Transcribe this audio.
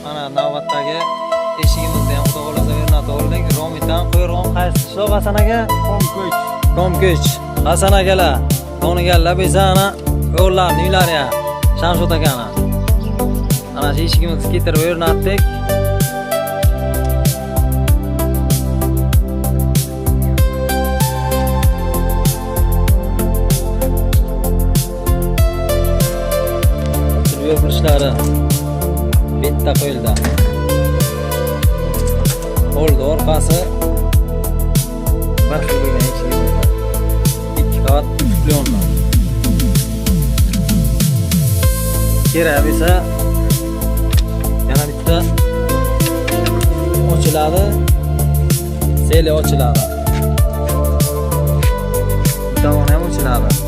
Ana navbatdagi eshigimizni ham xudo xolasa o'rnatib oldik. Romitdan qo'yirg'on qaysi qishloq Hasan aka? Tomkuch. Hasan akalar to'niganlar biz ana yo'llarni uylari ham Shamshod akani. Ana shu eshigimizni keltirib o'rnatdik. Yo'qlishlari bitta qo'yildi. Oldi orqasi bir xil bo'lgan eshigimiz. 2 qavat kulyonlar. Kerak bo'lsa yana bitta ochiladi. Seli ochiladi. Tomoni ham ochiladi.